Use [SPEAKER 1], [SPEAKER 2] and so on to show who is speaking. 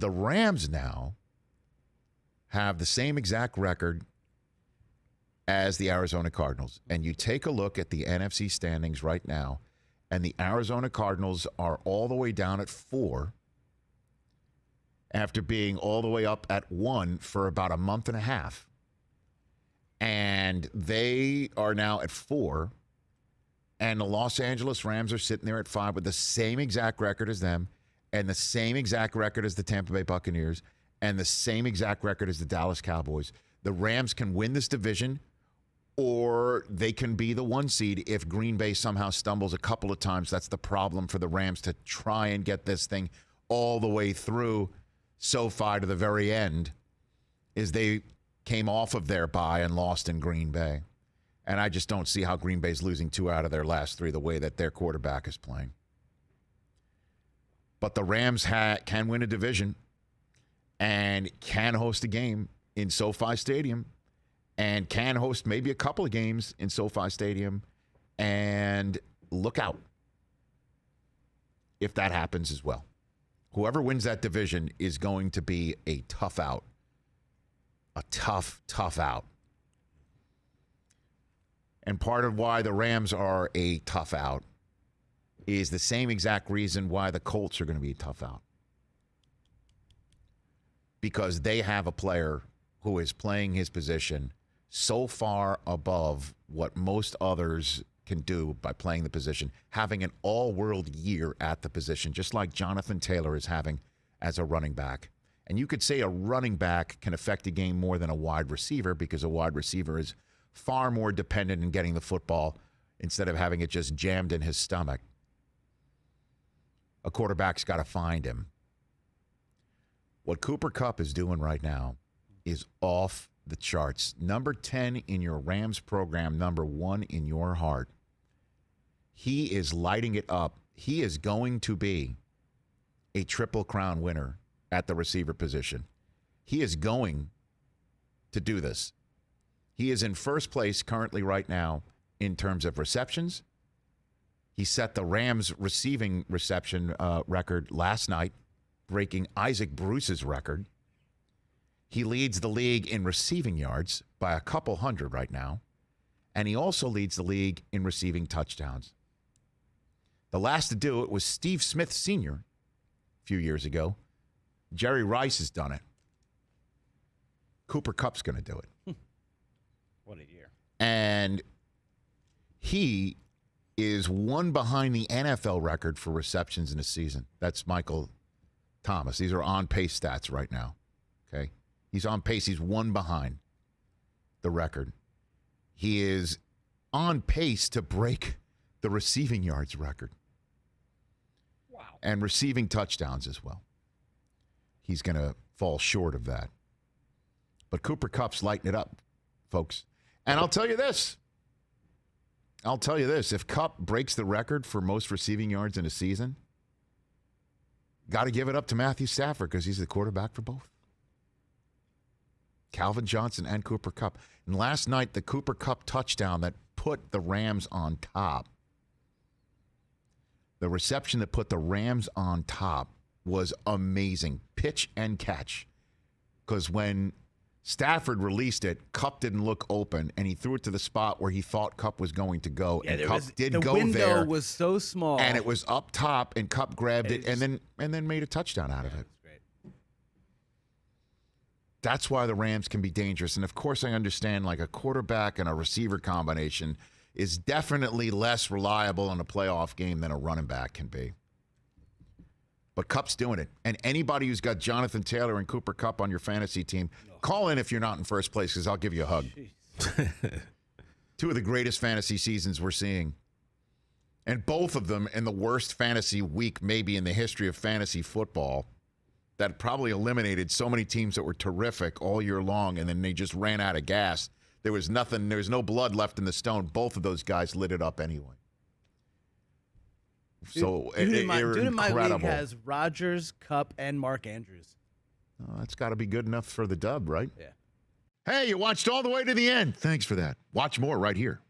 [SPEAKER 1] The Rams now have the same exact record as the Arizona Cardinals. And you take a look at the NFC standings right now, and the Arizona Cardinals are all the way down at 4 after being all the way up at 1 for about a month and a half. And they are now at 4. And the Los Angeles Rams are sitting there at 5 with the same exact record as them and the same exact record as the Tampa Bay Buccaneers and the same exact record as the Dallas Cowboys. The Rams can win this division, or they can be the 1 seed if Green Bay somehow stumbles a couple of times. That's the problem for the Rams, to try and get this thing all the way through SoFi to the very end, is they came off of their bye and lost in Green Bay. And I just don't see how Green Bay's losing 2 out of their last 3 the way that their quarterback is playing. But the Rams can win a division and can host a game in SoFi Stadium and can host maybe a couple of games in SoFi Stadium. And look out if that happens as well. Whoever wins that division is going to be a tough out. A tough out. And part of why the Rams are a tough out is the same exact reason why the Colts are going to be a tough out. Because they have a player who is playing his position so far above what most others can do by playing the position, having an all-world year at the position, just like Jonathan Taylor is having as a running back. And you could say a running back can affect a game more than a wide receiver, because a wide receiver is far more dependent in getting the football instead of having it just jammed in his stomach. A quarterback's got to find him. What Cooper Kupp is doing right now is off the charts. Number 10 in your Rams program, number 1 in your heart. He is lighting it up. He is going to be a Triple Crown winner at the receiver position. He is going to do this. He is in first place currently right now in terms of receptions. He set the Rams receiving reception record last night, breaking Isaac Bruce's record. He leads the league in receiving yards by a couple hundred right now, and he also leads the league in receiving touchdowns. The last to do it was Steve Smith Sr. a few years ago. Jerry Rice has done it. Cooper Kupp's going to do it.
[SPEAKER 2] What a year.
[SPEAKER 1] And he is 1 behind the NFL record for receptions in a season. That's Michael Thomas. These are on-pace stats right now. Okay? He's on pace. He's 1 behind the record. He is on pace to break the receiving yards record.
[SPEAKER 2] Wow.
[SPEAKER 1] And receiving touchdowns as well. He's going to fall short of that. But Cooper Kupp's lighting it up, folks. And I'll tell you this. If Kupp breaks the record for most receiving yards in a season, got to give it up to Matthew Stafford, because he's the quarterback for both. Calvin Johnson and Cooper Kupp. And last night, the Cooper Kupp touchdown that put the Rams on top, the reception that put the Rams on top, was amazing. Pitch and catch. Because when Stafford released it, Kupp didn't look open, and he threw it to the spot where he thought Kupp was going to go.
[SPEAKER 2] Yeah,
[SPEAKER 1] and Kupp did go there.
[SPEAKER 2] The window was so small.
[SPEAKER 1] And it was up top, and Kupp grabbed it and then made a touchdown out of it.
[SPEAKER 2] Great.
[SPEAKER 1] That's why the Rams can be dangerous. And, of course, I understand like a quarterback and a receiver combination is definitely less reliable in a playoff game than a running back can be. But Kupp's doing it. And anybody who's got Jonathan Taylor and Cooper Kupp on your fantasy team, call in if you're not in first place, because I'll give you a hug. 2 of the greatest fantasy seasons we're seeing. And both of them in the worst fantasy week maybe in the history of fantasy football, that probably eliminated so many teams that were terrific all year long, and then they just ran out of gas. There was nothing. There was no blood left in the stone. Both of those guys lit it up anyway. So
[SPEAKER 2] dude in my
[SPEAKER 1] incredible.
[SPEAKER 2] league has Rodgers, Kupp, and Mark Andrews.
[SPEAKER 1] Oh, that's got to be good enough for the dub, right?
[SPEAKER 2] Yeah.
[SPEAKER 1] Hey, you watched all the way to the end. Thanks for that. Watch more right here.